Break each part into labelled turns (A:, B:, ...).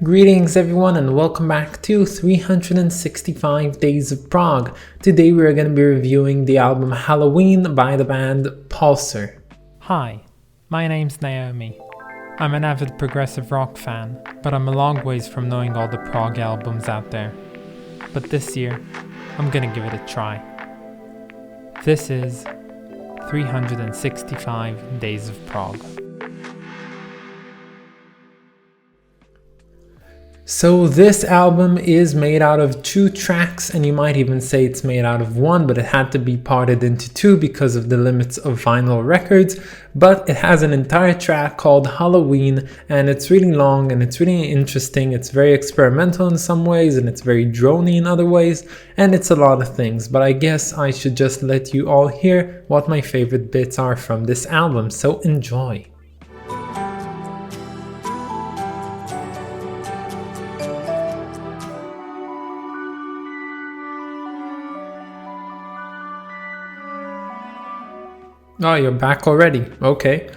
A: Greetings everyone and welcome back to 365 Days of Prog. Today we are going to be reviewing the album Halloween by the band Pulsar.
B: Hi, my name's Naomi. I'm an avid progressive rock fan, but I'm a long ways from knowing all the prog albums out there. But this year, I'm gonna give it a try. This is 365 Days of Prog.
A: So this album is made out of 2 tracks, and you might even say it's made out of 1, but it had to be parted into 2 because of the limits of vinyl records. But it has an entire track called Halloween, and it's really long and it's really interesting. It's very experimental in some ways and it's very drony in other ways, and it's a lot of things. But I guess I should just let you all hear what my favorite bits are from this album, so enjoy. Oh, you're back already. Okay.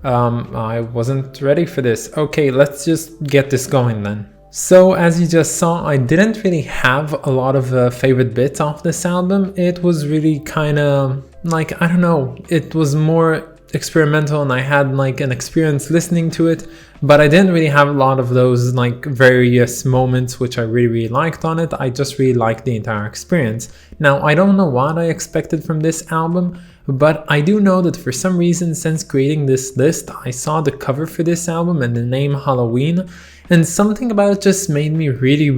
A: I wasn't ready for this. Okay, let's just get this going then. So as you just saw, I didn't really have a lot of favorite bits off this album. It was really kind of like, I don't know, it was more experimental and I had like an experience listening to it, but I didn't really have a lot of those like various moments which I really liked on it. I just really liked the entire experience. Now, I don't know what I expected from this album, but I do know that for some reason, since creating this list, I saw the cover for this album and the name Halloween, and something about it just made me really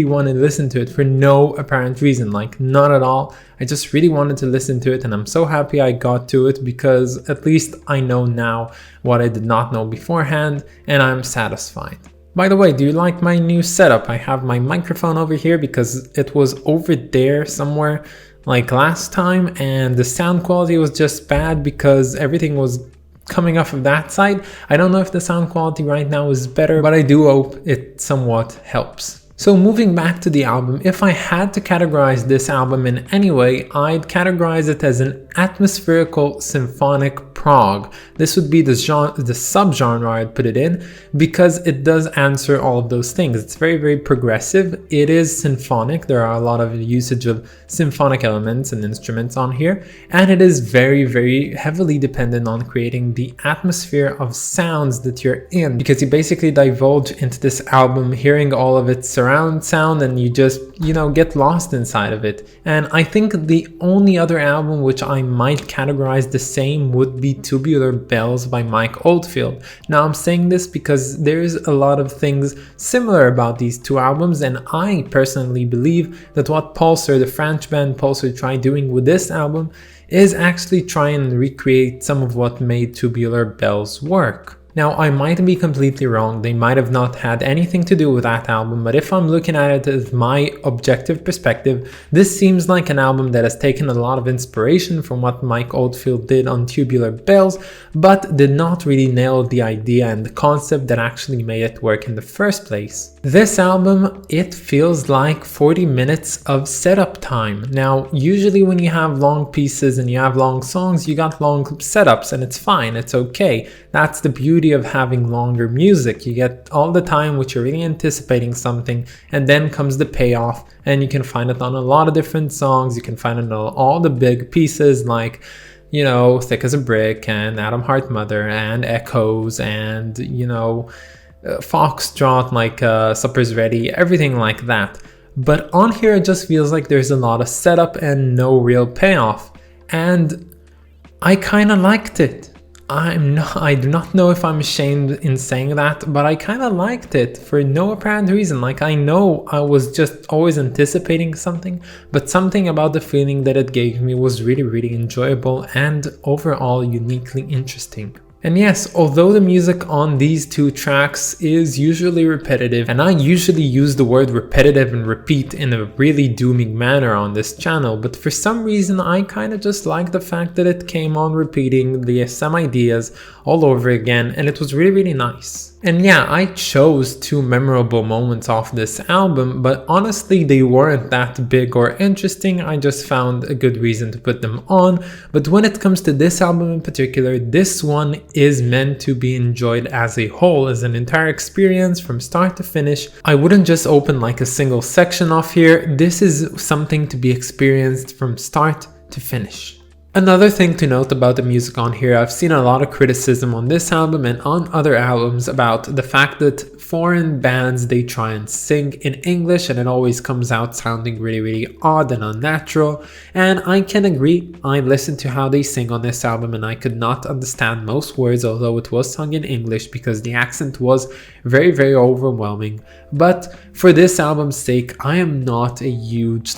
A: want to listen to it for no apparent reason, like not at all. I just really wanted to listen to it, and I'm so happy I got to it because at least I know now what I did not know beforehand, and I'm satisfied. By the way, do you like my new setup? I have my microphone over here because it was over there somewhere like last time, and the sound quality was just bad because everything was coming off of that side. I don't know if the sound quality right now is better, but I do hope it somewhat helps. So moving back to the album, if I had to categorize this album in any way, I'd categorize it as an atmospherical symphonic prog. This would be the subgenre I'd put it in, because it does answer all of those things. It's very progressive. It is symphonic. There are a lot of usage of symphonic elements and instruments on here, and it is very heavily dependent on creating the atmosphere of sounds that you're in, because you basically divulge into this album hearing all of its surround sound, and you just, get lost inside of it. And I think the only other album which I might categorize the same would be Tubular Bells by Mike Oldfield. Now I'm saying this because there's a lot of things similar about these 2 albums, and I personally believe that what Pulsar, the French band Pulsar, tried doing with this album is actually try and recreate some of what made Tubular Bells work. Now, I might be completely wrong, they might have not had anything to do with that album, but if I'm looking at it as my objective perspective, this seems like an album that has taken a lot of inspiration from what Mike Oldfield did on Tubular Bells, but did not really nail the idea and the concept that actually made it work in the first place. This album, it feels like 40 minutes of setup time. Now, usually when you have long pieces and you have long songs, you got long setups, and it's fine, it's okay. That's the beauty of having longer music. You get all the time which you're really anticipating something, and then comes the payoff, and you can find it on a lot of different songs. You can find it on all the big pieces like Thick as a Brick and Atom Heart Mother and Echoes and Foxtrot, like Supper's Ready, everything like that. But on here it just feels like there's a lot of setup and no real payoff, and I kind of liked it. I do not know if I'm ashamed in saying that, but I kind of liked it for no apparent reason. Like, I know I was just always anticipating something, but something about the feeling that it gave me was really enjoyable and overall uniquely interesting. And yes, although the music on these 2 tracks is usually repetitive, and I usually use the word repetitive and repeat in a really dooming manner on this channel, but for some reason I kind of just like the fact that it came on repeating the same ideas all over again, and it was really nice. And yeah, I chose 2 memorable moments off this album, but honestly they weren't that big or interesting. I just found a good reason to put them on. But when it comes to this album in particular, this one is meant to be enjoyed as a whole, as an entire experience from start to finish. I wouldn't just open like a single section off here. This is something to be experienced from start to finish. Another thing to note about the music on here, I've seen a lot of criticism on this album and on other albums about the fact that foreign bands, they try and sing in English and it always comes out sounding really odd and unnatural. And I can agree, I listened to how they sing on this album and I could not understand most words, although it was sung in English because the accent was very overwhelming. But for this album's sake, I am not a huge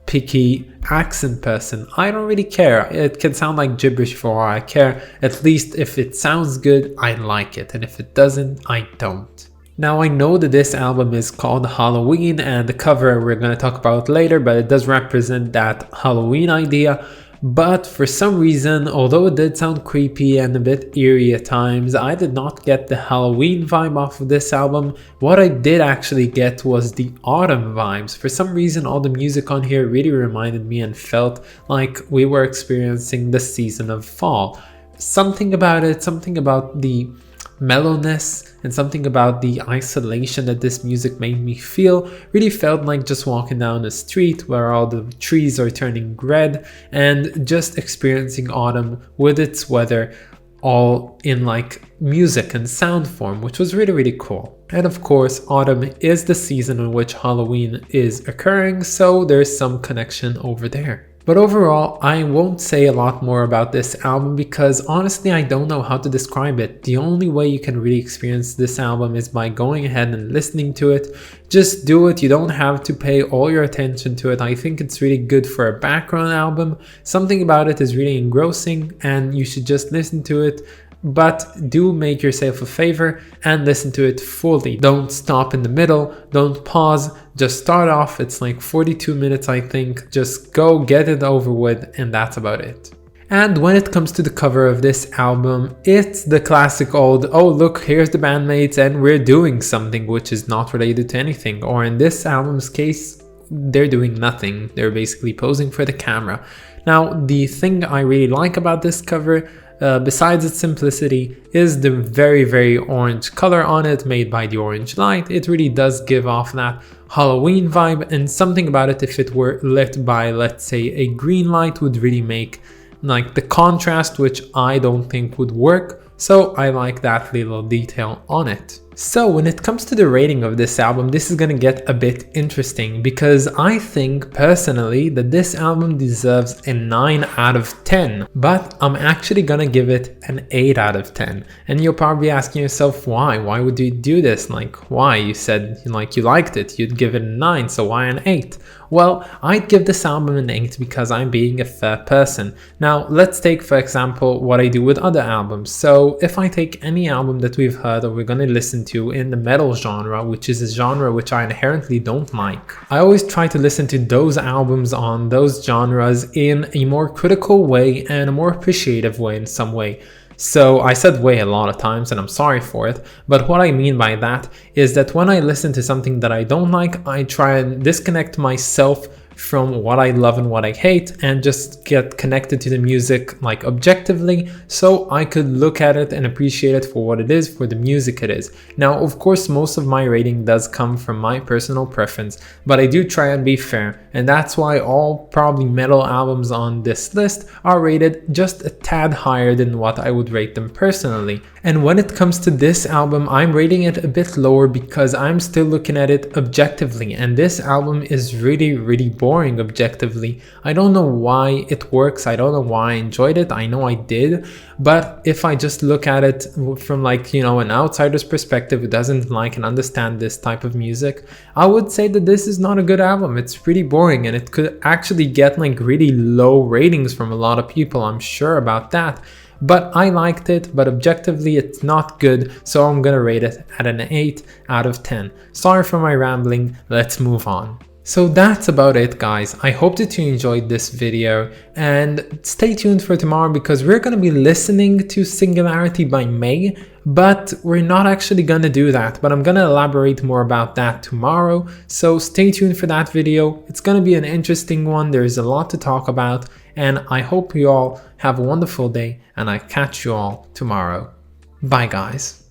A: picky accent person. I don't really care. It can sound like gibberish for all I care. At least if it sounds good, I like it. And if it doesn't, I don't. Now I know that this album is called Halloween and the cover we're going to talk about later, but it does represent that Halloween idea. But for some reason, although it did sound creepy and a bit eerie at times, I did not get the Halloween vibe off of this album. What I did actually get was the autumn vibes. For some reason, all the music on here really reminded me and felt like we were experiencing the season of fall. Something about it, something about the mellowness and something about the isolation that this music made me feel really felt like just walking down the street where all the trees are turning red and just experiencing autumn with its weather all in like music and sound form, which was really cool. And of course, autumn is the season in which Halloween is occurring, so there's some connection over there. But overall, I won't say a lot more about this album because honestly I don't know how to describe it. The only way you can really experience this album is by going ahead and listening to it. Just do it, you don't have to pay all your attention to it. I think it's really good for a background album. Something about it is really engrossing and you should just listen to it. But do make yourself a favor and listen to it fully. Don't stop in the middle, don't pause, just start off. It's like 42 minutes I think, just go get it over with and that's about it. And when it comes to the cover of this album, it's the classic old, oh look, here's the bandmates and we're doing something which is not related to anything. Or in this album's case, they're doing nothing. They're basically posing for the camera. Now, the thing I really like about this cover, besides its simplicity, is the very orange color on it made by the orange light. It really does give off that Halloween vibe, and something about it, if it were lit by, let's say, a green light, would really make like the contrast, which I don't think would work. So I like that little detail on it. So when it comes to the rating of this album, this is gonna get a bit interesting because I think personally that this album deserves a 9 out of 10, but I'm actually gonna give it an 8 out of 10. And you're probably asking yourself, why? Why would you do this? Like, why? You said like you liked it, you'd give it a 9, so why an 8? Well, I'd give this album an 8 because I'm being a fair person. Now, let's take for example what I do with other albums. So if I take any album that we've heard or we're gonna listen to in the metal genre, which is a genre which I inherently don't like, I always try to listen to those albums on those genres in a more critical way and a more appreciative way in some way. So I said way a lot of times and I'm sorry for it, but what I mean by that is that when I listen to something that I don't like, I try and disconnect myself from what I love and what I hate and just get connected to the music like objectively, so I could look at it and appreciate it for what it is, for the music it is. Now, of course, most of my rating does come from my personal preference, but I do try and be fair, and that's why all probably metal albums on this list are rated just a tad higher than what I would rate them personally. And when it comes to this album, I'm rating it a bit lower because I'm still looking at it objectively, and this album is really boring objectively. I don't know why it works, I don't know why I enjoyed it, I know I did, but if I just look at it from like, you know, an outsider's perspective who doesn't like and understand this type of music, I would say that this is not a good album. It's pretty boring and it could actually get like really low ratings from a lot of people, I'm sure about that. But I liked it, but objectively it's not good, so I'm gonna rate it at an 8 out of 10. Sorry for my rambling, let's move on. So that's about it, guys. I hope that you enjoyed this video, and stay tuned for tomorrow because we're going to be listening to Singularity by May, but we're not actually going to do that, but I'm going to elaborate more about that tomorrow. So stay tuned for that video. It's going to be an interesting one. There's a lot to talk about, and I hope you all have a wonderful day, and I catch you all tomorrow. Bye, guys.